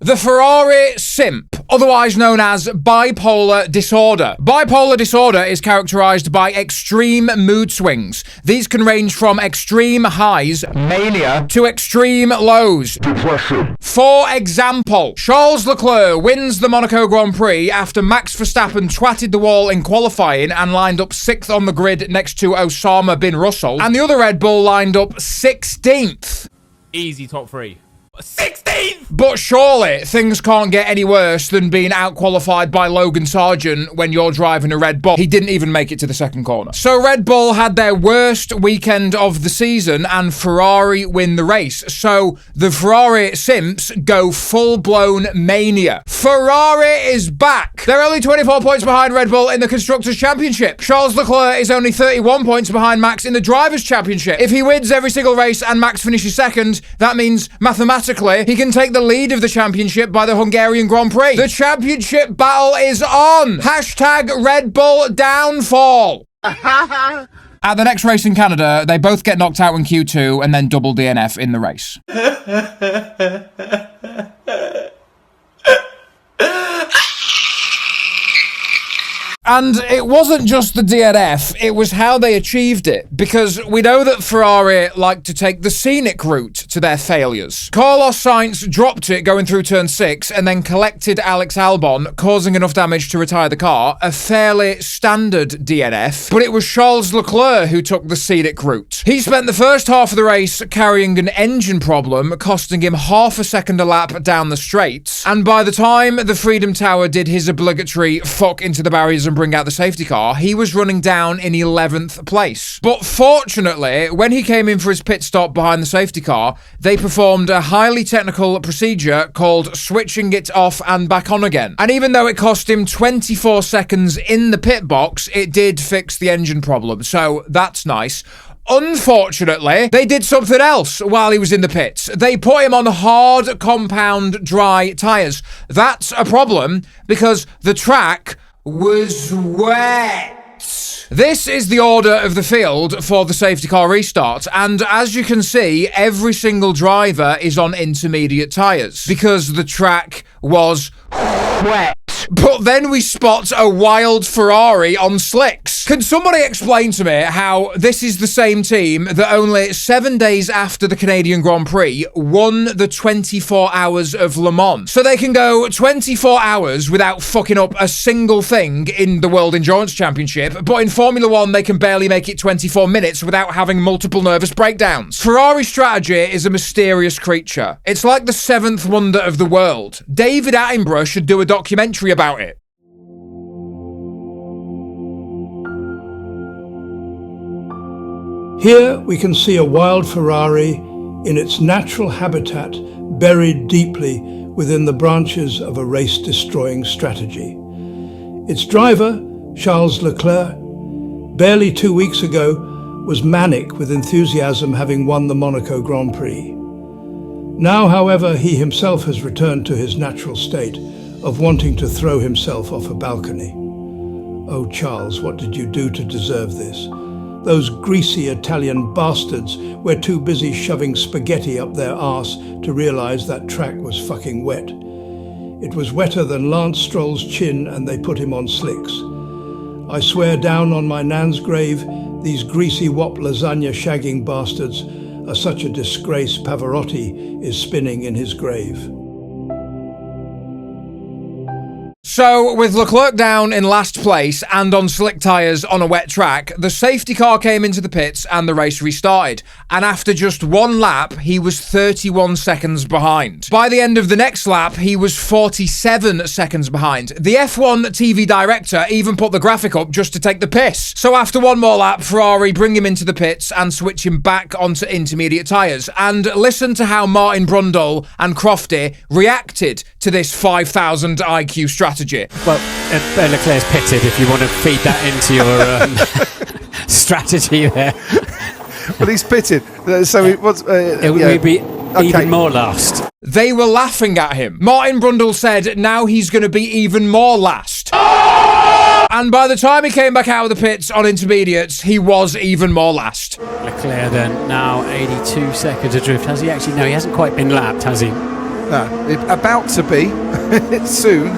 The Ferrari simp, otherwise known as bipolar disorder. Bipolar disorder is characterized by extreme mood swings. These can range from extreme highs, mania, to extreme lows, depression. For example, Charles Leclerc wins the Monaco Grand Prix after Max Verstappen twatted the wall in qualifying and lined up 6th on the grid next to Osama bin Russell, and the other Red Bull lined up 16th. Easy top 3. 16th! But surely things can't get any worse than being out-qualified by Logan Sargent when you're driving a Red Bull. He didn't even make it to the second corner. So Red Bull had their worst weekend of the season and Ferrari win the race. So the Ferrari simps go full-blown mania. Ferrari is back. They're only 24 points behind Red Bull in the Constructors' Championship. Charles Leclerc is only 31 points behind Max in the Drivers' Championship. If he wins every single race and Max finishes second, that means mathematically he can take the lead of the championship by the Hungarian Grand Prix. The championship battle is on. Hashtag Red Bull downfall. At the next race in Canada, they both get knocked out in Q2 and then double DNF in the race. And it wasn't just the DNF, it was how they achieved it. Because we know that Ferrari like to take the scenic route to their failures. Carlos Sainz dropped it going through turn 6 and then collected Alex Albon, causing enough damage to retire the car. A fairly standard DNF. But it was Charles Leclerc who took the scenic route. He spent the first half of the race carrying an engine problem, costing him half a second a lap down the straights. And by the time the Freedom Tower did his obligatory fuck into the barriers and bring out the safety car, he was running down in 11th place. But fortunately, when he came in for his pit stop behind the safety car, they performed a highly technical procedure called switching it off and back on again. And even though it cost him 24 seconds in the pit box, it did fix the engine problem, so that's nice. Unfortunately, they did something else while he was in the pits. They put him on hard compound dry tyres. That's a problem because the track was wet. This is the order of the field for the safety car restart, and as you can see, every single driver is on intermediate tyres because the track was wet. But then we spot a wild Ferrari on slicks. Can somebody explain to me how this is the same team that only 7 days after the Canadian Grand Prix won the 24 Hours of Le Mans? So they can go 24 hours without fucking up a single thing in the World Endurance Championship, but in Formula 1 they can barely make it 24 minutes without having multiple nervous breakdowns. Ferrari strategy is a mysterious creature. It's like the seventh wonder of the world. David Attenborough should do a documentary about it. Here we can see a wild Ferrari in its natural habitat, buried deeply within the branches of a race-destroying strategy. Its driver, Charles Leclerc, barely 2 weeks ago, was manic with enthusiasm, having won the Monaco Grand Prix. Now, however, he himself has returned to his natural state of wanting to throw himself off a balcony. Oh, Charles, what did you do to deserve this? Those greasy Italian bastards were too busy shoving spaghetti up their arse to realise that track was fucking wet. It was wetter than Lance Stroll's chin, and they put him on slicks. I swear down on my nan's grave, these greasy wop lasagna shagging bastards are such a disgrace Pavarotti is spinning in his grave. So, with Leclerc down in last place and on slick tyres on a wet track, the safety car came into the pits and the race restarted. And after just one lap, he was 31 seconds behind. By the end of the next lap, he was 47 seconds behind. The F1 TV director even put the graphic up just to take the piss. So after one more lap, Ferrari bring him into the pits and switch him back onto intermediate tyres. And listen to how Martin Brundle and Crofty reacted to this 5,000 IQ strategy. Well, Leclerc's pitted if you want to feed that into your strategy there. Well, he's pitted, so it would be even more last. They were laughing at him. Martin Brundle said now he's going to be even more last. And by the time he came back out of the pits on intermediates, he was even more last. Leclerc then, now 82 seconds adrift. Has he actually? No, he hasn't quite been lapped, has he? No, about to be. Soon,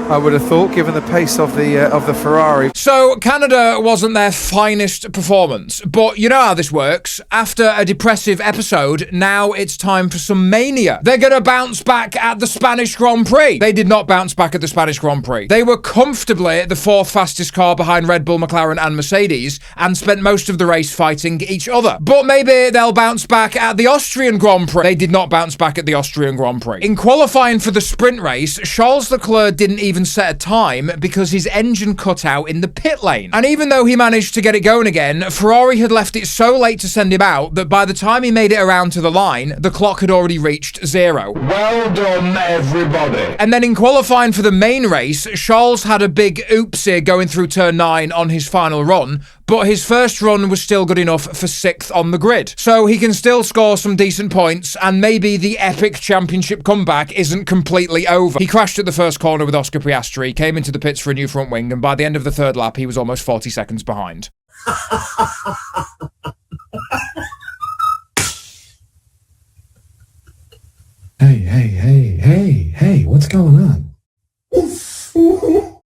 I would have thought, given the pace of the Ferrari. So, Canada wasn't their finest performance, but you know how this works. After a depressive episode, now it's time for some mania. They're gonna bounce back at the Spanish Grand Prix. They did not bounce back at the Spanish Grand Prix. They were comfortably the fourth fastest car behind Red Bull, McLaren and Mercedes, and spent most of the race fighting each other. But maybe they'll bounce back at the Austrian Grand Prix. They did not bounce back at the Austrian Grand Prix. In qualifying for the sprint race, Charles Leclerc didn't even set a time because his engine cut out in the pit lane. And even though he managed to get it going again, Ferrari had left it so late to send him out that by the time he made it around to the line, the clock had already reached 0. Well done, everybody. And then in qualifying for the main race, Charles had a big oopsie going through turn 9 on his final run, but his first run was still good enough for 6th on the grid. So he can still score some decent points, and maybe the epic championship comeback isn't completely over. He crashed at the first corner with Oscar Piastri, came into the pits for a new front wing, and by the end of the third lap, he was almost 40 seconds behind. Hey, what's going on?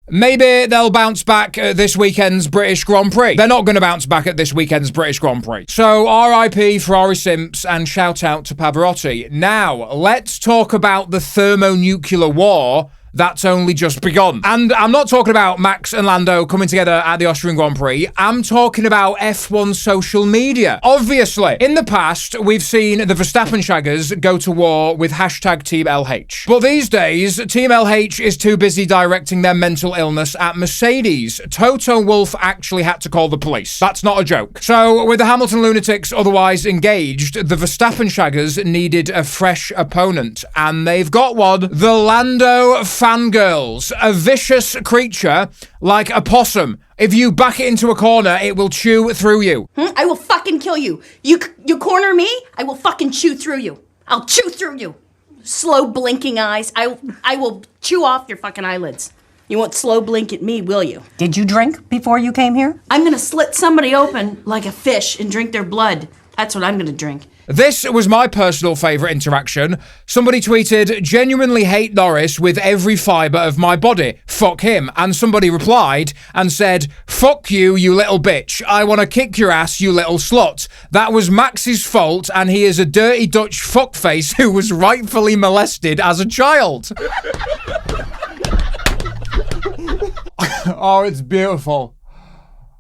Maybe they'll bounce back at this weekend's British Grand Prix. They're not going to bounce back at this weekend's British Grand Prix. So RIP Ferrari simps and shout out to Pavarotti. Now, let's talk about the thermonuclear war that's only just begun. And I'm not talking about Max and Lando coming together at the Austrian Grand Prix. I'm talking about F1 social media. Obviously, in the past, we've seen the Verstappen shaggers go to war with hashtag Team LH. But these days, Team LH is too busy directing their mental illness at Mercedes. Toto Wolff actually had to call the police. That's not a joke. So, with the Hamilton lunatics otherwise engaged, the Verstappen shaggers needed a fresh opponent. And they've got one. The Lando fangirls, a vicious creature like a possum. If you back it into a corner, it will chew through you. I will fucking kill you. You corner me, I will fucking chew through you. I'll chew through you. Slow blinking eyes. I will chew off your fucking eyelids. You won't slow blink at me, will you? Did you drink before you came here? I'm gonna slit somebody open like a fish and drink their blood. That's what I'm gonna drink. This was my personal favourite interaction. Somebody tweeted, genuinely hate Norris with every fibre of my body. Fuck him. And somebody replied and said, fuck you, you little bitch. I want to kick your ass, you little slut. That was Max's fault, and he is a dirty Dutch fuckface who was rightfully molested as a child. Oh, it's beautiful.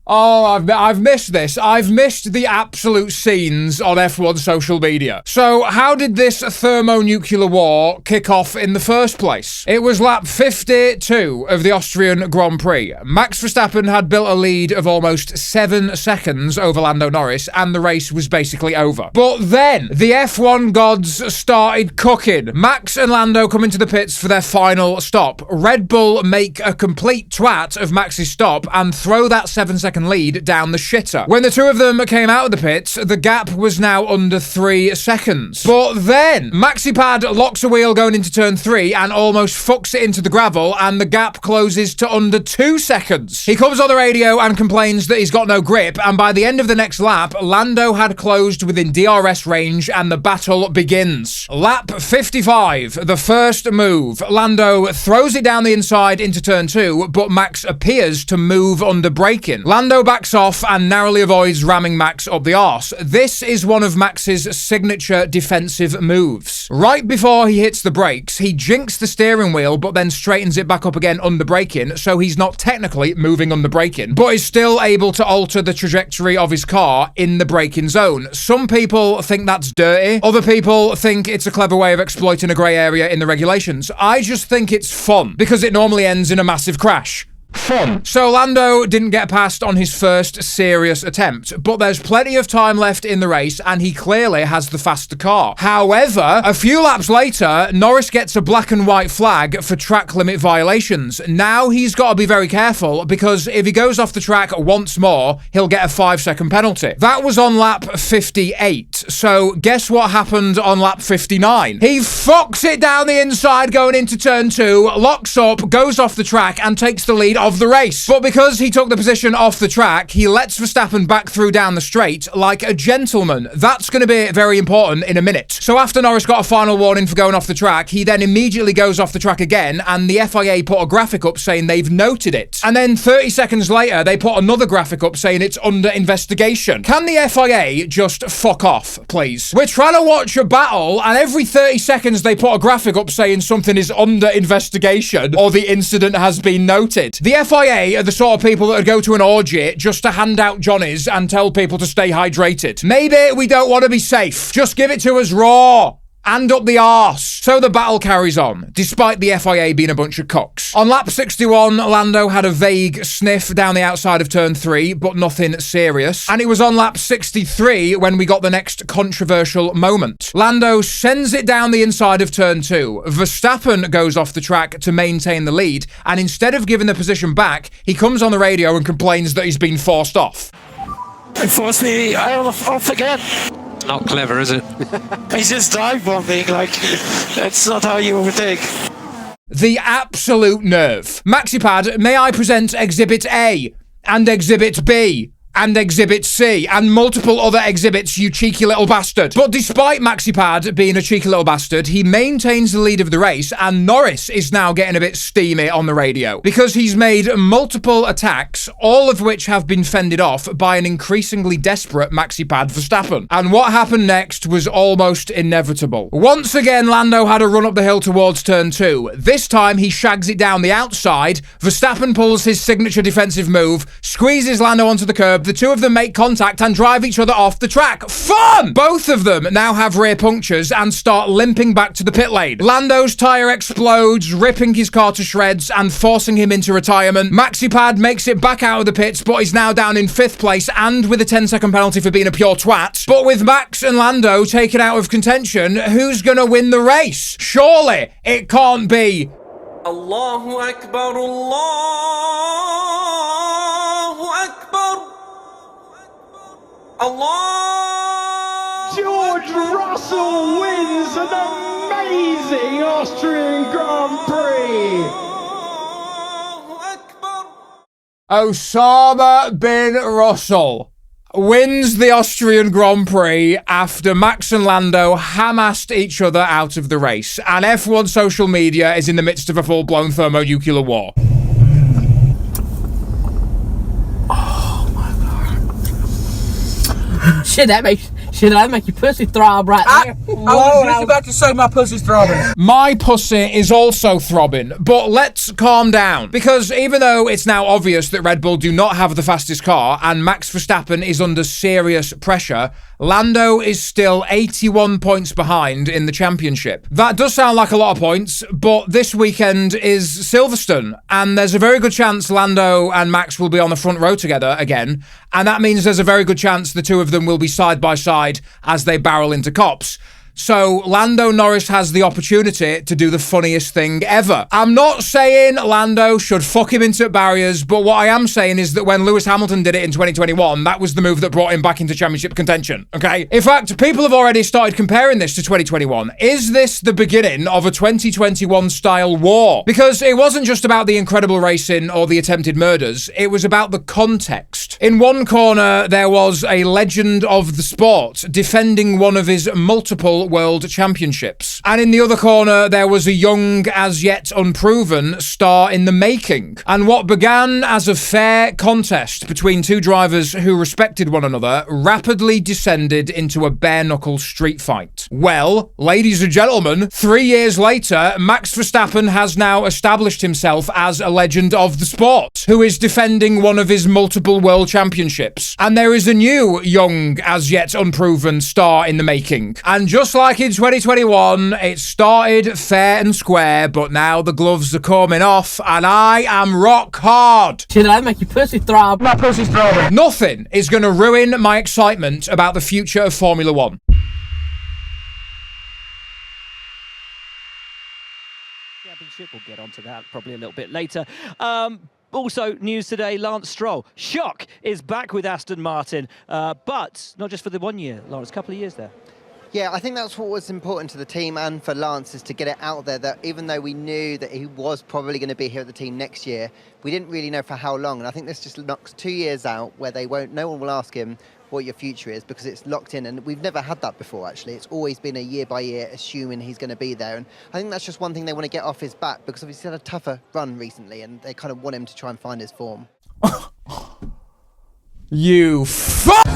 Oh, I've missed this. I've missed the absolute scenes on F1 social media. So, how did this thermonuclear war kick off in the first place? It was lap 52 of the Austrian Grand Prix. Max Verstappen had built a lead of almost 7 seconds over Lando Norris, and the race was basically over. But then, the F1 gods started cooking. Max and Lando come into the pits for their final stop. Red Bull make a complete twat of Max's stop and throw that 7-second lead down the shitter. When the two of them came out of the pits, the gap was now under 3 seconds. But then, Maxipad locks a wheel going into turn 3 and almost fucks it into the gravel, and the gap closes to under 2 seconds. He comes on the radio and complains that he's got no grip, and by the end of the next lap, Lando had closed within DRS range and the battle begins. Lap 55, the first move. Lando throws it down the inside into turn 2, but Max appears to move under braking. Lando backs off and narrowly avoids ramming Max up the arse. This is one of Max's signature defensive moves. Right before he hits the brakes, he jinks the steering wheel but then straightens it back up again under braking, so he's not technically moving under braking, but is still able to alter the trajectory of his car in the braking zone. Some people think that's dirty. Other people think it's a clever way of exploiting a grey area in the regulations. I just think it's fun, because it normally ends in a massive crash. Fun. So Lando didn't get past on his first serious attempt, but there's plenty of time left in the race and he clearly has the faster car. However, a few laps later, Norris gets a black and white flag for track limit violations. Now he's got to be very careful, because if he goes off the track once more, he'll get a 5-second penalty. That was on lap 58. So guess what happened on lap 59? He fucks it down the inside going into turn 2, locks up, goes off the track and takes the lead of the race. But because he took the position off the track, he lets Verstappen back through down the straight like a gentleman. That's going to be very important in a minute. So after Norris got a final warning for going off the track, he then immediately goes off the track again, and the FIA put a graphic up saying they've noted it. And then 30 seconds later, they put another graphic up saying it's under investigation. Can the FIA just fuck off, please? We're trying to watch a battle, and every 30 seconds they put a graphic up saying something is under investigation or the incident has been noted. The FIA are the sort of people that would go to an orgy just to hand out johnnies and tell people to stay hydrated. Maybe we don't want to be safe. Just give it to us raw. And up the arse. So the battle carries on, despite the FIA being a bunch of cocks. On lap 61, Lando had a vague sniff down the outside of turn 3, but nothing serious. And it was on lap 63 when we got the next controversial moment. Lando sends it down the inside of turn 2. Verstappen goes off the track to maintain the lead, and instead of giving the position back, he comes on the radio and complains that he's been forced off. They forced me off again. Not clever, is it? He's just dive bombing, like, that's not how you overtake. The absolute nerve. MaxiPad, may I present Exhibit A, and Exhibit B, and Exhibit C, and multiple other exhibits, you cheeky little bastard. But despite MaxiPad being a cheeky little bastard, he maintains the lead of the race, and Norris is now getting a bit steamy on the radio, because he's made multiple attacks, all of which have been fended off by an increasingly desperate MaxiPad Verstappen. And what happened next was almost inevitable. Once again, Lando had a run up the hill towards turn 2. This time, he shags it down the outside. Verstappen pulls his signature defensive move, squeezes Lando onto the curb. The two of them make contact and drive each other off the track. Fun! Both of them now have rear punctures and start limping back to the pit lane. Lando's tyre explodes, ripping his car to shreds and forcing him into retirement. MaxiPad makes it back out of the pits, but is now down in 5th place and with a 10-second penalty for being a pure twat. But with Max and Lando taken out of contention, who's gonna win the race? Surely it can't be Allahu Akbar, Allahu Akbar, Allah. George Russell wins an amazing Austrian Grand Prix. Osama bin Russell wins the Austrian Grand Prix after Max and Lando ham-assed each other out of the race. And F1 social media is in the midst of a full-blown thermonuclear war. Shit, that make your pussy throb right there. I was just about to say my pussy's throbbing. My pussy is also throbbing, but let's calm down. Because even though it's now obvious that Red Bull do not have the fastest car and Max Verstappen is under serious pressure, Lando is still 81 points behind in the championship. That does sound like a lot of points, but this weekend is Silverstone, and there's a very good chance Lando and Max will be on the front row together again, and that means there's a very good chance the two of them will be side by side as they barrel into cops. So Lando Norris has the opportunity to do the funniest thing ever. I'm not saying Lando should fuck him into barriers, but what I am saying is that when Lewis Hamilton did it in 2021, that was the move that brought him back into championship contention, okay? In fact, people have already started comparing this to 2021. Is this the beginning of a 2021 style war? Because it wasn't just about the incredible racing or the attempted murders, it was about the context. In one corner, there was a legend of the sport defending one of his multiple world championships. And in the other corner, there was a young, as yet unproven, star in the making. And what began as a fair contest between two drivers who respected one another rapidly descended into a bare-knuckle street fight. Well, ladies and gentlemen, 3 years later, Max Verstappen has now established himself as a legend of the sport, who is defending one of his multiple world championships. And there is a new, young, as yet unproven star in the making. And just like in 2021, it started fair and square, but now the gloves are coming off, and I am rock hard. Shit, that make your pussy throb. My pussy's throbbing. Nothing is going to ruin my excitement about the future of Formula One. Championship, we'll get onto that probably a little bit later. Also, news today, Lance Stroll, shock, is back with Aston Martin, but not just for the 1 year, Lawrence, a couple of years there. Yeah, I think that's what was important to the team and for Lance, is to get it out there that even though we knew that he was probably going to be here at the team next year, we didn't really know for how long. And I think this just knocks 2 years out where no one will ask him what your future is, because it's locked in. And we've never had that before, actually. It's always been a year by year, assuming he's going to be there. And I think that's just one thing they want to get off his back, because he's had a tougher run recently and they kind of want him to try and find his form. You fuck!